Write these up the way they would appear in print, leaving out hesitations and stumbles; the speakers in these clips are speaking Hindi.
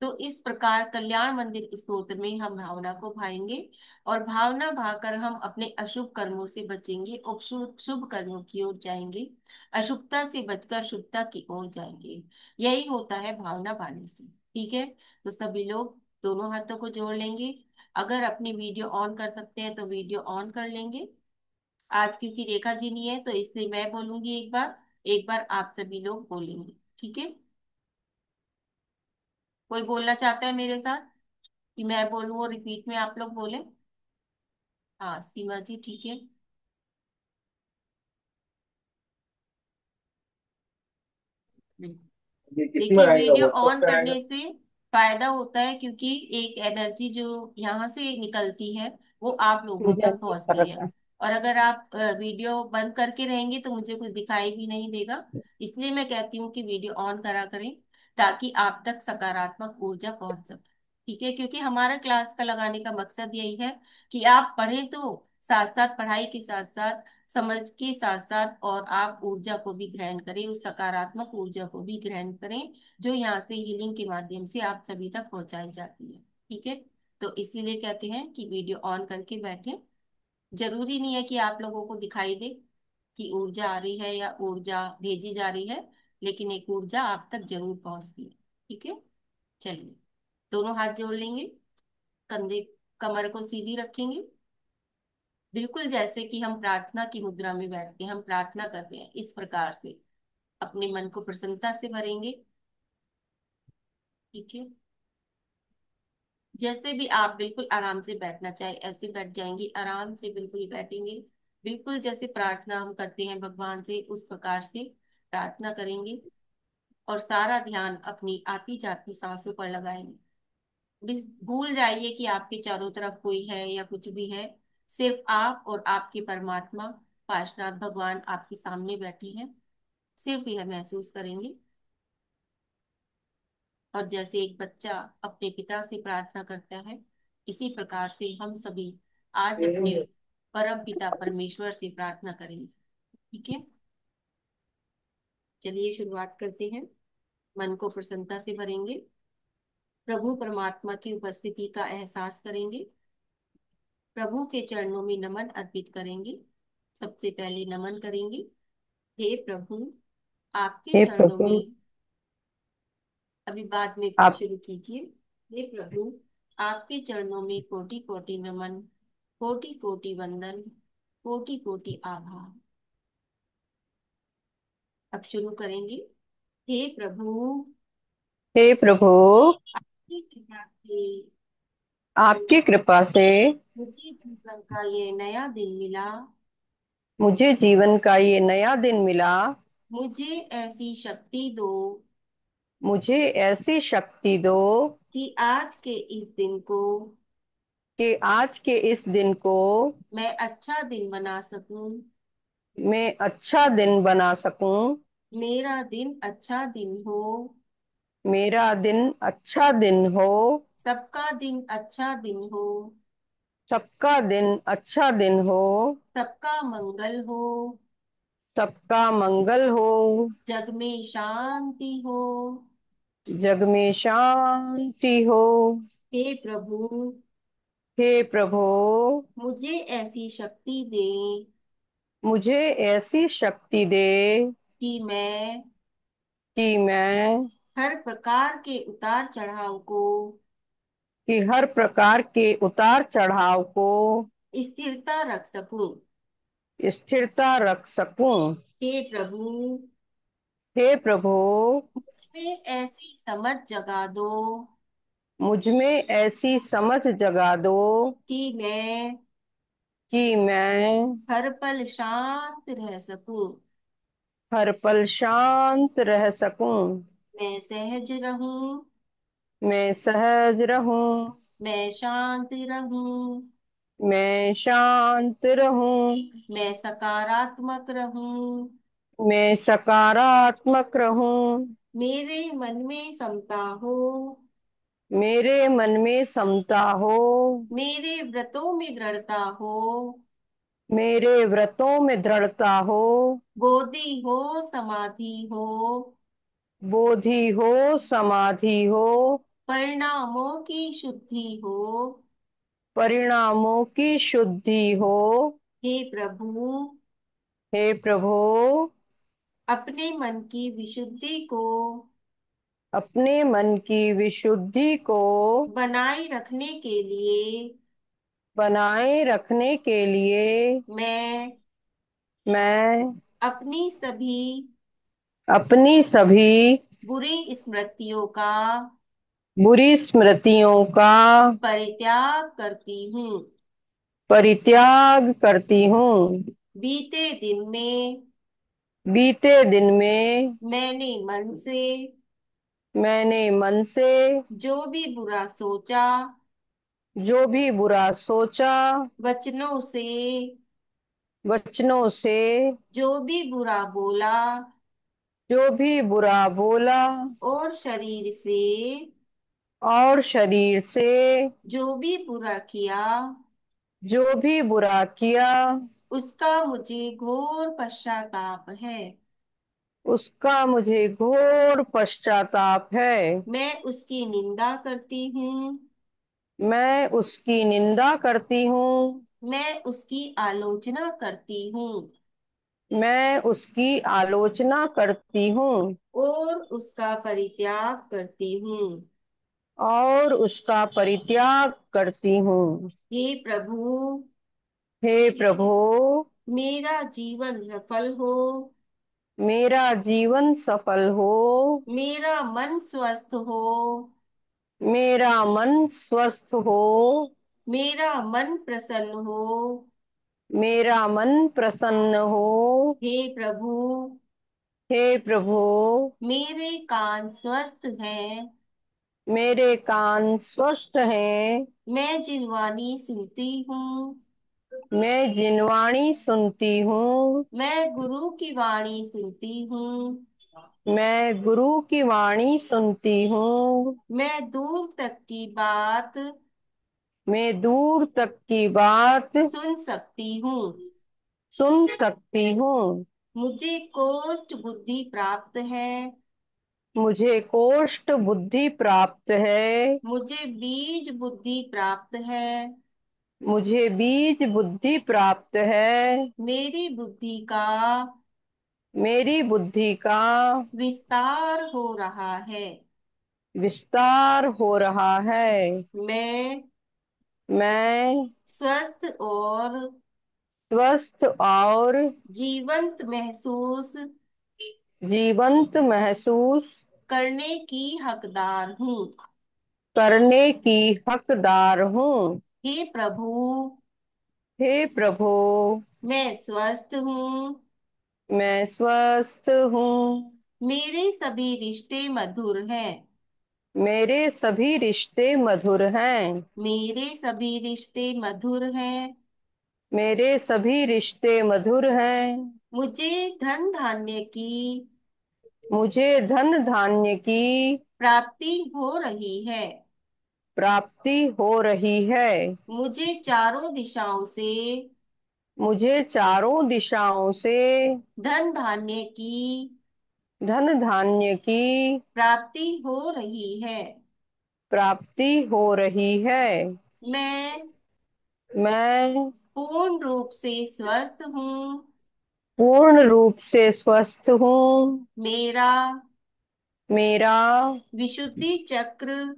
तो इस प्रकार कल्याण मंदिर स्तोत्र में हम भावना को भाएंगे, और भावना भाकर हम अपने अशुभ कर्मों से बचेंगे और शुभ शुभ कर्मों की ओर जाएंगे। अशुभता से बचकर शुभता की ओर जाएंगे। यही होता है भावना भाने से। ठीक है। तो सभी लोग दोनों हाथों को जोड़ लेंगे। अगर अपनी वीडियो ऑन कर सकते हैं तो वीडियो ऑन कर लेंगे। आज क्योंकि रेखा जी नहीं है तो इसलिए मैं बोलूंगी एक बार, एक बार आप सभी लोग बोलेंगे। ठीक है। कोई बोलना चाहता है मेरे साथ कि मैं बोलूं और रिपीट में आप लोग बोले? हाँ सीमा जी ठीक है। ये कितनी देखिए बार आएगा, वीडियो व्हाट्सएप ऑन पे आएगा? करने से फायदा होता है, क्योंकि एक एनर्जी जो यहाँ से निकलती है वो आप लोगों मुझे तक अनम्यूट कर पहुंचती है। रखा है। और अगर आप वीडियो बंद करके रहेंगे तो मुझे कुछ दिखाई भी नहीं देगा। इसलिए मैं कहती हूँ कि वीडियो ऑन करा करें, ताकि आप तक सकारात्मक ऊर्जा पहुंच सके। ठीक है, क्योंकि हमारा क्लास का लगाने का मकसद यही है कि आप पढ़ें तो साथ साथ पढ़ाई के साथ साथ समझ के साथ साथ और आप ऊर्जा को भी ग्रहण करें, उस सकारात्मक ऊर्जा को भी ग्रहण करें जो यहाँ से हीलिंग के माध्यम से आप सभी तक पहुंचाई जाती है। ठीक है। तो इसीलिए कहते हैं कि वीडियो ऑन करके बैठे। जरूरी नहीं है कि आप लोगों को दिखाई दे कि ऊर्जा आ रही है या ऊर्जा भेजी जा रही है, लेकिन एक ऊर्जा आप तक जरूर पहुंचती है। ठीक है। चलिए, दोनों हाथ जोड़ लेंगे, कंधे कमर को सीधी रखेंगे, बिल्कुल जैसे कि हम प्रार्थना की मुद्रा में बैठ के हम प्रार्थना कर रहे हैं इस प्रकार से अपने मन को प्रसन्नता से भरेंगे। ठीक है। जैसे भी आप बिल्कुल आराम से बैठना चाहे ऐसे बैठ जाएंगे, आराम से बिल्कुल बैठेंगे। बिल्कुल जैसे प्रार्थना हम करते हैं भगवान से उस प्रकार से प्रार्थना करेंगे, और सारा ध्यान अपनी आती जाती सांसों पर लगाएंगे। भूल जाइए कि आपके चारों तरफ कोई है या कुछ भी है। सिर्फ आप और आपके परमात्मा पाशनाथ भगवान आपके सामने बैठे हैं। सिर्फ यह महसूस करेंगे। और जैसे एक बच्चा अपने पिता से प्रार्थना करता है, इसी प्रकार से हम सभी आज अपने परम पिता परमेश्वर से प्रार्थना करेंगे। ठीक है। चलिए शुरुआत करते हैं। मन को प्रसन्नता से भरेंगे, प्रभु परमात्मा की उपस्थिति का एहसास करेंगे, प्रभु के चरणों में नमन अर्पित करेंगे। सबसे पहले नमन करेंगे। हे प्रभु, आपके हे चरणों प्रभु, में, अभी बाद में आप शुरू कीजिए। हे प्रभु, आपके चरणों में कोटि कोटि नमन, कोटि कोटि वंदन, कोटि कोटि आभार। अब शुरू करेंगे। हे प्रभु, हे प्रभु, आपकी कृपा से आपकी कृपा से मुझे जीवन का ये नया दिन मिला। मुझे जीवन का ये नया दिन मिला। मुझे ऐसी शक्ति दो मुझे ऐसी शक्ति दो कि आज के इस दिन को कि आज के इस दिन को मैं अच्छा दिन बना सकूं। मैं अच्छा दिन बना सकूं। मेरा दिन अच्छा दिन हो। मेरा दिन अच्छा दिन हो। सबका दिन अच्छा दिन हो। सबका दिन अच्छा दिन हो। सबका मंगल हो। सबका मंगल हो। जग में शांति हो। जग में शांति हो। हे प्रभु, हे प्रभु, मुझे ऐसी शक्ति दे मुझे ऐसी शक्ति दे कि मैं कि मैं हर प्रकार के उतार चढ़ाव को कि हर प्रकार के उतार चढ़ाव को स्थिरता रख सकूं। स्थिरता रख सकूं। हे प्रभु, हे प्रभु, मुझ में ऐसी समझ जगा दो मुझ में ऐसी समझ जगा दो कि मैं कि मैं हर पल शांत रह सकूं। हर पल शांत रह सकूं। मैं सहज रहूं। मैं सहज रहूं। मैं शांत रहूं। मैं शांत रहूं। मैं सकारात्मक रहूं। मैं सकारात्मक रहूं। मेरे मन में समता हो। मेरे मन में समता हो। मेरे व्रतों में दृढ़ता हो। मेरे व्रतों में दृढ़ता हो। बोधि हो, समाधि हो। बोधि हो, समाधि हो। परिणामों की शुद्धि हो। परिणामों की शुद्धि हो। हे प्रभु, हे प्रभु, अपने मन की विशुद्धि को अपने मन की विशुद्धि को बनाए रखने के लिए बनाए रखने के लिए मैं मैं अपनी सभी अपनी सभी बुरी स्मृतियों का बुरी स्मृतियों का परित्याग करती हूँ। परित्याग करती हूँ। बीते दिन में बीते दिन में मैंने मन से मैंने मन से जो भी बुरा सोचा, जो भी बुरा सोचा, वचनों से वचनों से जो भी बुरा बोला, जो भी बुरा बोला, और शरीर से और शरीर से जो भी बुरा किया, जो भी बुरा किया, उसका मुझे घोर पश्चाताप है। उसका मुझे घोर पश्चाताप है। मैं उसकी निंदा करती हूँ। मैं उसकी निंदा करती हूँ। मैं उसकी आलोचना करती हूँ मैं उसकी आलोचना करती हूँ और उसका परित्याग करती हूँ। और उसका परित्याग करती हूँ। हे प्रभु, हे प्रभु, मेरा जीवन सफल हो। मेरा जीवन सफल हो। मेरा मन स्वस्थ हो। मेरा मन स्वस्थ हो। मेरा मन प्रसन्न हो। मेरा मन प्रसन्न हो। हे प्रभु, हे प्रभु, मेरे कान स्वस्थ हैं। मेरे कान स्वस्थ हैं। मैं जिनवानी सुनती हूँ। मैं जिनवाणी सुनती हूँ। मैं गुरु की वाणी सुनती हूँ। मैं गुरु की वाणी सुनती हूँ। मैं दूर तक की बात मैं दूर तक की बात सुन सकती हूँ। सुन सकती हूँ। मुझे कोष्ठ बुद्धि प्राप्त है। मुझे कोष्ठ बुद्धि प्राप्त है। मुझे बीज बुद्धि प्राप्त है। मुझे बीज बुद्धि प्राप्त है। मेरी बुद्धि का मेरी बुद्धि का विस्तार हो रहा है। विस्तार हो रहा है। मैं मैं स्वस्थ और स्वस्थ और जीवंत महसूस जीवंत महसूस करने की हकदार हूँ। करने की हकदार हूँ। हे प्रभु, हे प्रभु, मैं स्वस्थ हूँ। मैं स्वस्थ हूँ। मेरे सभी रिश्ते मधुर हैं। मेरे सभी रिश्ते मधुर हैं। मेरे सभी रिश्ते मधुर हैं। मेरे सभी रिश्ते मधुर हैं। मुझे धन धान्य की मुझे धन धान्य की प्राप्ति हो रही है। प्राप्ति हो रही है। मुझे चारों दिशाओं से मुझे चारों दिशाओं से धन धान्य की धन धान्य की प्राप्ति हो रही है। प्राप्ति हो रही है। मैं मैं पूर्ण रूप से स्वस्थ हूँ। पूर्ण रूप से स्वस्थ हूँ। मेरा मेरा विशुद्धि चक्र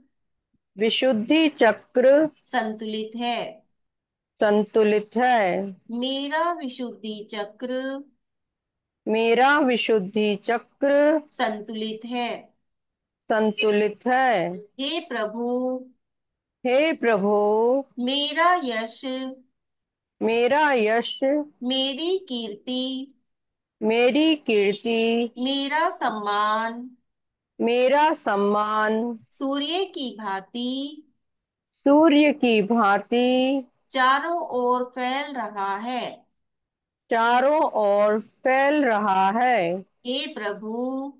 विशुद्धि चक्र संतुलित है। संतुलित है। मेरा विशुद्धि चक्र मेरा विशुद्धि चक्र संतुलित है। संतुलित है। हे प्रभु, हे प्रभु, मेरा यश, मेरा यश, मेरी कीर्ति, मेरी कीर्ति, मेरा सम्मान मेरा सम्मान सूर्य की भांति सूर्य की भांति चारों ओर फैल रहा है। चारों ओर फैल रहा है। हे प्रभु,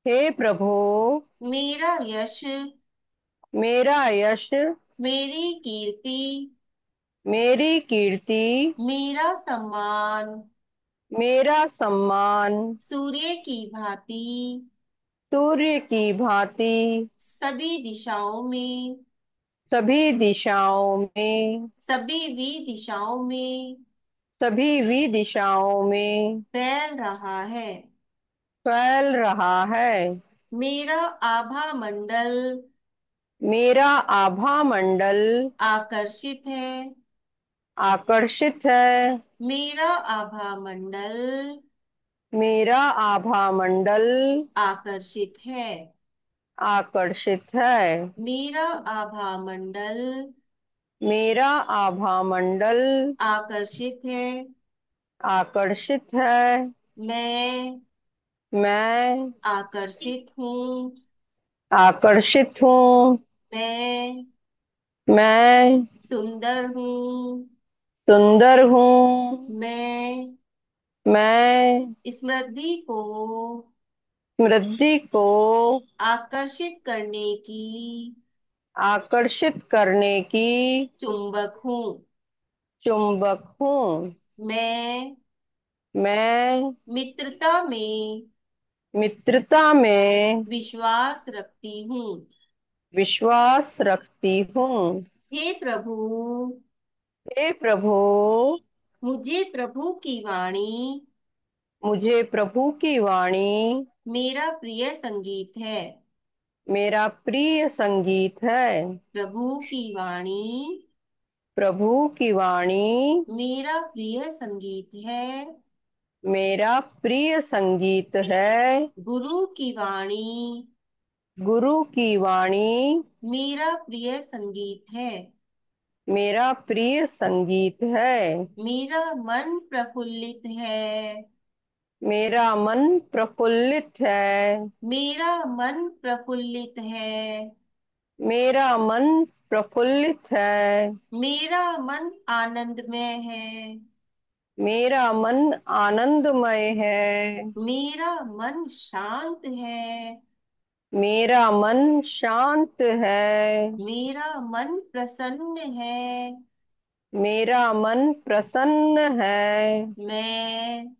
हे प्रभु, मेरा यश, मेरा यश, मेरी कीर्ति, मेरी कीर्ति, मेरा सम्मान मेरा सम्मान सूर्य की भांति सूर्य की भांति सभी दिशाओं में, सभी दिशाओं में, सभी दिशाओं में सभी दिशाओं में फैल रहा है। फैल रहा है। मेरा आभा मंडल मेरा आभा मंडल आकर्षित है। आकर्षित है। मेरा आभा मंडल मेरा आभा मंडल आकर्षित है। आकर्षित है। मेरा आभा मंडल मेरा आभा मंडल आकर्षित है। आकर्षित है। मैं मैं आकर्षित हूँ। आकर्षित हूँ। मैं मैं सुंदर हूँ। सुंदर हूँ। मैं मैं समृद्धि को समृद्धि को आकर्षित करने की आकर्षित करने की चुंबक हूँ। चुंबक हूँ। मैं मैं मित्रता में मित्रता में विश्वास रखती हूँ। विश्वास रखती हूँ। हे प्रभु, हे प्रभु, मुझे प्रभु की वाणी मुझे प्रभु की वाणी मेरा प्रिय संगीत है। मेरा प्रिय संगीत है। प्रभु की वाणी प्रभु की वाणी मेरा प्रिय संगीत है। मेरा प्रिय संगीत है। गुरु की वाणी गुरु की वाणी मेरा प्रिय संगीत है। मेरा प्रिय संगीत है। मेरा मन प्रफुल्लित है। मेरा मन प्रफुल्लित है। मेरा मन प्रफुल्लित है। मेरा मन प्रफुल्लित है। मेरा मन आनंदमय है। मेरा मन आनंदमय है। मेरा मन शांत है। मेरा मन शांत है। मेरा मन प्रसन्न है। मेरा मन प्रसन्न है। मैं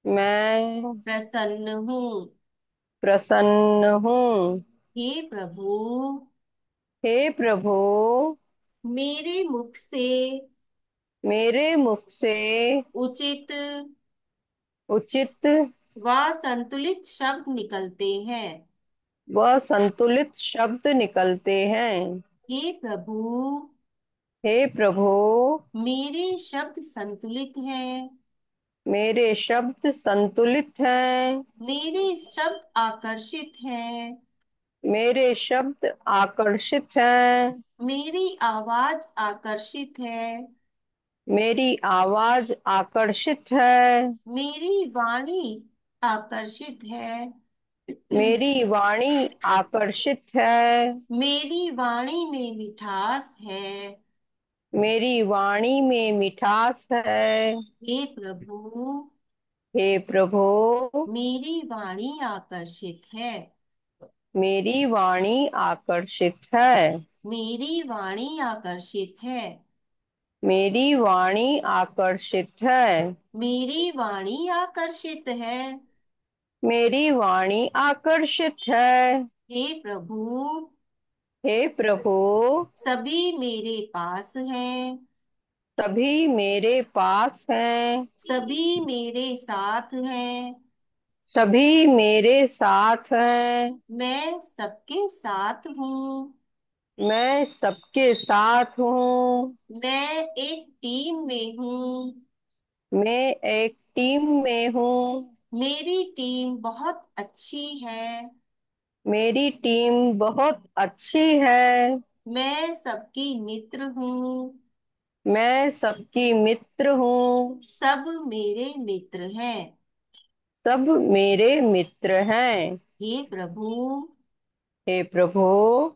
मैं प्रसन्न हूँ। प्रसन्न हूँ। हे प्रभु, हे प्रभु, मेरे मुख से मेरे मुख से उचित उचित व संतुलित शब्द निकलते हैं। व संतुलित शब्द निकलते हैं। हे प्रभु, हे प्रभु, मेरे शब्द संतुलित हैं। मेरे शब्द संतुलित हैं। मेरे शब्द आकर्षित हैं। मेरे शब्द आकर्षित हैं। मेरी आवाज आकर्षित है। मेरी आवाज आकर्षित है। मेरी वाणी आकर्षित है। मेरी वाणी आकर्षित है। मेरी वाणी में मिठास है। मेरी वाणी में मिठास है। हे प्रभु, हे प्रभु, मेरी वाणी आकर्षित है। मेरी वाणी आकर्षित है। मेरी वाणी आकर्षित है। मेरी वाणी आकर्षित है। मेरी वाणी आकर्षित है। मेरी वाणी आकर्षित है। हे प्रभु, हे प्रभु, सभी मेरे पास हैं। सभी मेरे पास हैं। सभी मेरे साथ हैं। सभी मेरे साथ हैं। मैं सबके साथ हूँ। मैं सबके साथ हूँ। मैं एक टीम में हूँ। मैं एक टीम में हूँ। मेरी टीम बहुत अच्छी है। मेरी टीम बहुत अच्छी है। मैं सबकी मित्र हूँ। मैं सबकी मित्र हूँ। सब मेरे मित्र हैं। सब मेरे मित्र हैं। हे प्रभु, हे प्रभु,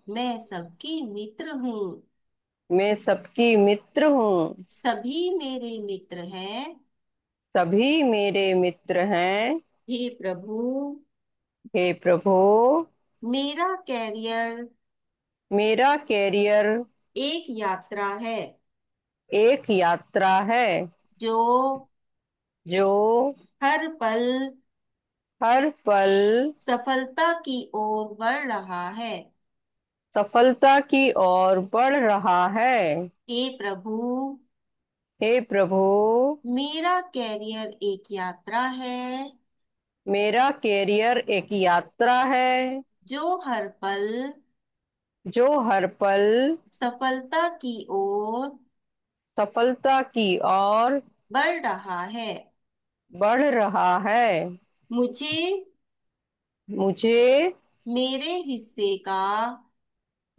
मैं सबकी मित्र हूँ। मैं सबकी मित्र हूँ। सभी मेरे मित्र हैं। सभी मेरे मित्र हैं। हे प्रभु, हे प्रभु, मेरा कैरियर मेरा कैरियर एक यात्रा है एक यात्रा है जो जो हर पल हर पल सफलता की ओर बढ़ रहा है। सफलता की ओर बढ़ रहा है। हे प्रभु, हे प्रभु, मेरा कैरियर एक यात्रा है मेरा कैरियर एक यात्रा है जो हर पल जो हर पल सफलता की ओर सफलता की ओर बढ़ रहा है। बढ़ रहा है। मुझे मुझे मेरे हिस्से का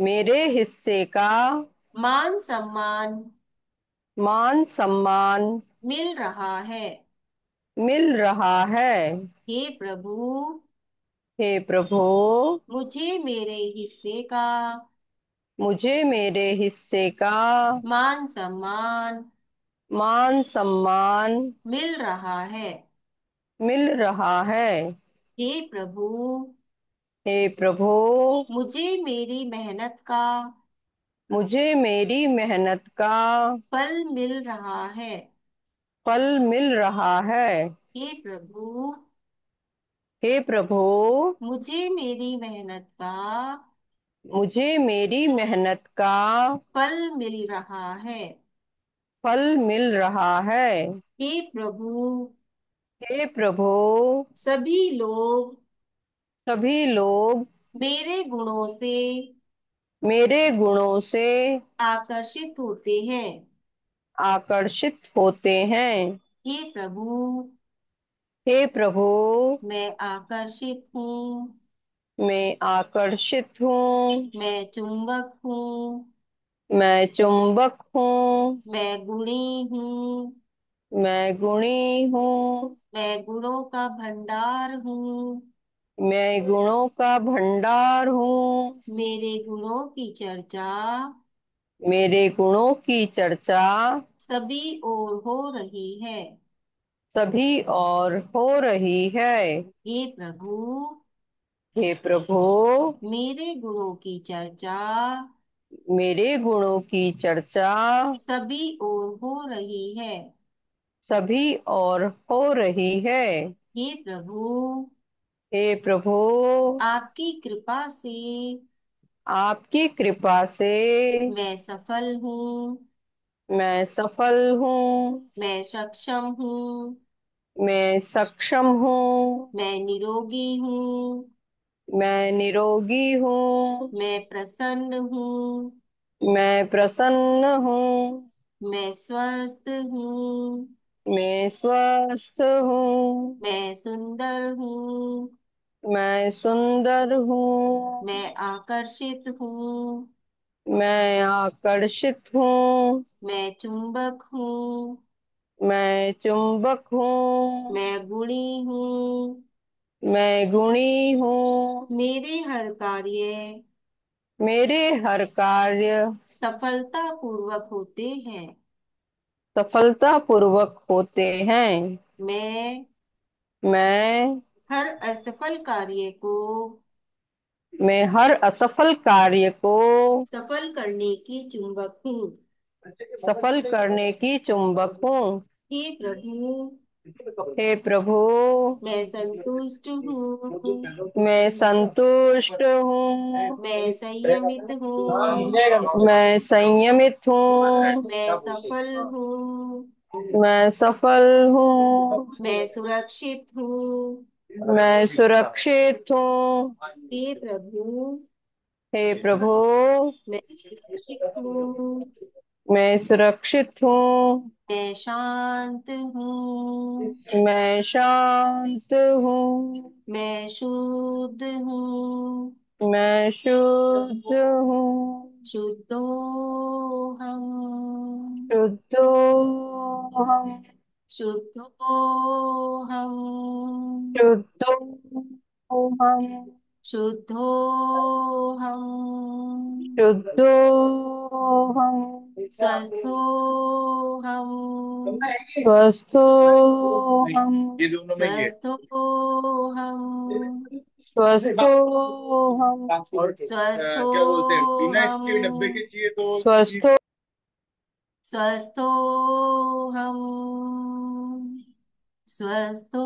मेरे हिस्से का मान सम्मान मान सम्मान मिल रहा है। मिल रहा है। हे प्रभु, हे प्रभु, मुझे मेरे हिस्से का मुझे मेरे हिस्से का मान सम्मान मान सम्मान मिल रहा है। मिल रहा है। हे प्रभु, हे प्रभु, मुझे मेरी मेहनत का मुझे मेरी मेहनत का फल मिल रहा है। फल मिल रहा है। हे प्रभु, हे प्रभु, मुझे मेरी मेहनत का मुझे मेरी मेहनत का फल मिल रहा है। फल मिल रहा है। हे प्रभु, हे प्रभु, सभी लोग सभी लोग मेरे गुणों से मेरे गुणों से आकर्षित होते हैं। आकर्षित होते हैं। हे प्रभु, हे प्रभु, मैं आकर्षित हूँ। मैं आकर्षित हूँ। मैं चुंबक हूँ। मैं चुंबक हूँ। मैं गुणी हूँ। मैं गुणी हूँ। मैं गुणों का भंडार हूँ। मैं गुणों का भंडार हूँ। मेरे गुणों की चर्चा मेरे गुणों की चर्चा सभी ओर हो रही है। सभी और हो रही है। हे प्रभु, हे प्रभु, मेरे गुणों की चर्चा मेरे गुणों की चर्चा सभी ओर हो रही है। सभी और हो रही है। हे प्रभु, हे प्रभु, आपकी कृपा से आपकी कृपा से मैं सफल हूँ। मैं सफल हूँ। मैं सक्षम हूँ। मैं सक्षम हूँ। मैं निरोगी हूँ। मैं निरोगी हूँ। मैं प्रसन्न हूँ। मैं प्रसन्न हूँ। मैं स्वस्थ हूँ। मैं स्वस्थ हूँ। मैं सुंदर हूँ। मैं सुंदर हूँ। मैं आकर्षित हूँ। मैं आकर्षित हूँ। मैं चुंबक हूँ। मैं चुंबक हूँ। मैं गुणी हूँ। मैं गुणी हूँ। मेरे हर कार्य मेरे हर कार्य सफलता पूर्वक होते हैं। सफलता पूर्वक होते हैं। मैं मैं हर असफल कार्य को मैं हर असफल कार्य को सफल करने की चुंबक हूँ। सफल करने की चुंबक हूँ। हे प्रभु, हे प्रभु, मैं संतुष्ट हूँ। मैं संतुष्ट हूँ। मैं संयमित हूँ। मैं संयमित हूँ। मैं सफल हूँ। मैं सफल हूँ। मैं सुरक्षित हूँ। मैं सुरक्षित हूँ। हे प्रभु, हे प्रभु, मैं सुरक्षित हूँ। मैं सुरक्षित हूँ। मैं शांत हूँ। मैं शांत हूँ। मैं शुद्ध हूँ। मैं शुद्ध हूँ। शुद्धो हम। शुद्धो हम। शुद्धो हम। शुद्धो हम। शुद्धो हम। शुद्धो हम। स्वस्थो हम। स्वस्थो हम। ये दोनों में ये स्वस्थो हम। स्वस्थो हम। और स्वस्थो क्या बोलते हैं, बिना इसके डब्बे हम। के चाहिए तो स्वस्थो स्वस्थो हम। स्वस्थो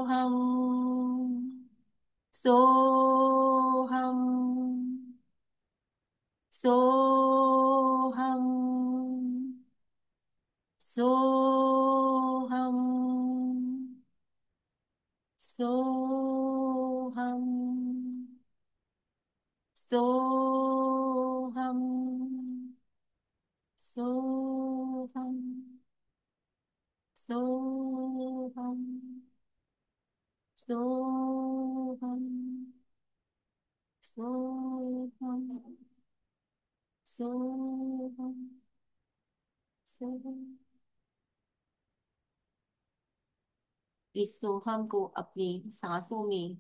हम। सो हम। सोहम, सोहम, सोहम, सोहम, सोहम, सोहम, सोहम, सोहम, सोहम, सोहम। इस सोहम को अपनी सांसों में,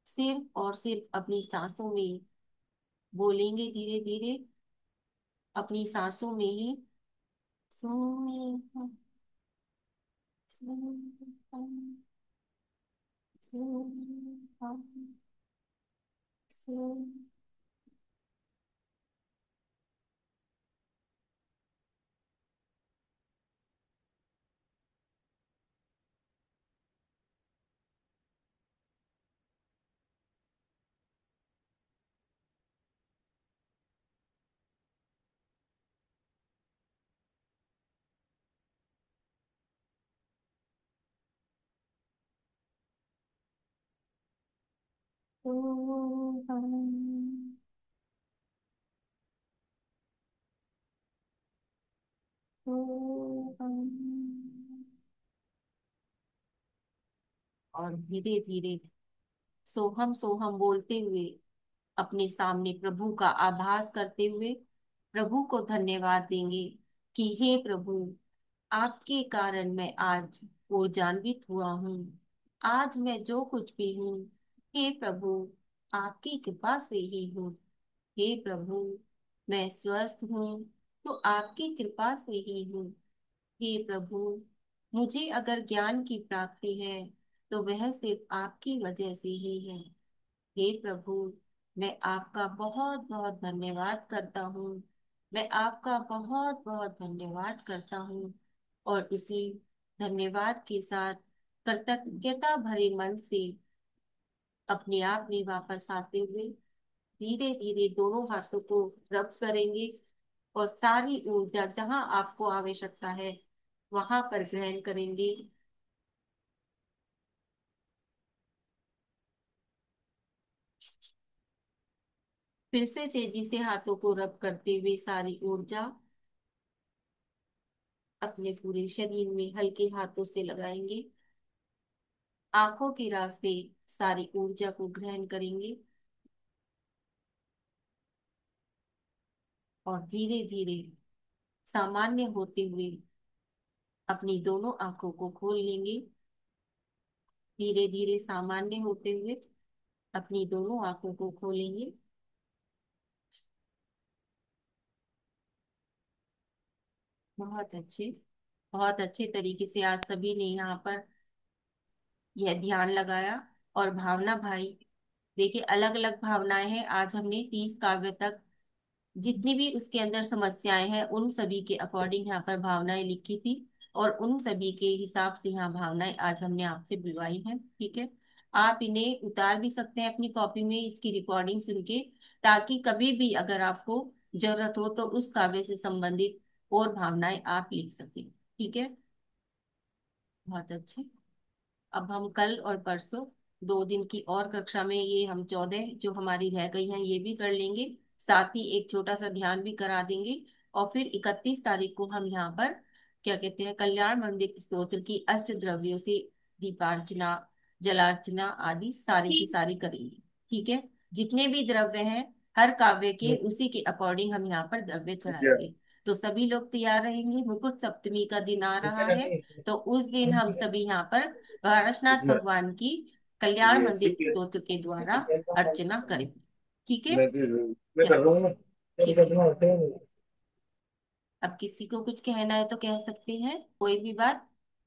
सिर्फ और सिर्फ अपनी सांसों में बोलेंगे, धीरे धीरे अपनी सांसों में ही। सोहम, सोहम, सोहम, सोहम। और धीरे धीरे सोहम सोहम बोलते हुए अपने सामने प्रभु का आभास करते हुए प्रभु को धन्यवाद देंगे कि हे प्रभु, आपके कारण मैं आज ऊर्जान्वित हुआ हूँ। आज मैं जो कुछ भी हूँ, हे प्रभु, आपकी कृपा से ही हूँ। हे प्रभु, मैं स्वस्थ हूँ तो आपकी कृपा से ही हूँ। हे प्रभु, मुझे अगर ज्ञान की प्राप्ति है तो वह सिर्फ आपकी वजह से ही है। हे प्रभु, मैं आपका बहुत बहुत धन्यवाद करता हूँ। मैं आपका बहुत बहुत धन्यवाद करता हूँ। और इसी धन्यवाद के साथ कृतज्ञता भरे मन से अपने आप में वापस आते हुए धीरे धीरे दोनों हाथों को रब करेंगे और सारी ऊर्जा जहां आपको आवश्यकता है वहां पर ग्रहण करेंगे। फिर से तेजी से हाथों को रब करते हुए सारी ऊर्जा अपने पूरे शरीर में हल्के हाथों से लगाएंगे। आंखों के रास्ते सारी ऊर्जा को ग्रहण करेंगे और धीरे धीरे सामान्य होते हुए अपनी दोनों आंखों को खोल लेंगे। धीरे धीरे सामान्य होते हुए अपनी दोनों आंखों को खोलेंगे। बहुत अच्छे, बहुत अच्छे तरीके से आज सभी ने यहाँ पर यह ध्यान लगाया। और भावना भाई, देखिए अलग अलग भावनाएं हैं। आज हमने 30 काव्य तक जितनी भी उसके अंदर समस्याएं हैं उन सभी के अकॉर्डिंग यहाँ पर भावनाएं लिखी थी और उन सभी के हिसाब से यहाँ भावनाएं आज हमने आपसे बुलवाई हैं। ठीक है, आप इन्हें उतार भी सकते हैं अपनी कॉपी में इसकी रिकॉर्डिंग सुन के, ताकि कभी भी अगर आपको जरूरत हो तो उस काव्य से संबंधित और भावनाएं आप लिख सकें। ठीक है, बहुत अच्छे। अब हम कल और परसों 2 दिन की और कक्षा में ये हम 14 जो हमारी रह गई हैं ये भी कर लेंगे। साथ ही एक छोटा सा ध्यान भी करा देंगे। और फिर 31 तारीख को हम यहाँ पर क्या कहते हैं, कल्याण मंदिर स्तोत्र की अष्ट द्रव्यों से दीपार्चना, जलार्चना आदि सारी की सारी करेंगे। ठीक है, जितने भी द्रव्य हैं हर काव्य के उसी के अकॉर्डिंग हम यहाँ पर द्रव्य चढ़ाएंगे। तो सभी लोग तैयार रहेंगे। मुकुट सप्तमी का दिन आ रहा है, तो उस दिन हम सभी यहाँ पर पारसनाथ भगवान की कल्याण मंदिर स्तोत्र के द्वारा अर्चना करें। ठीक है, मैं कर चलो, रहा हूँ। ठीक है। अब किसी को कुछ कहना है तो कह सकते हैं, कोई भी बात।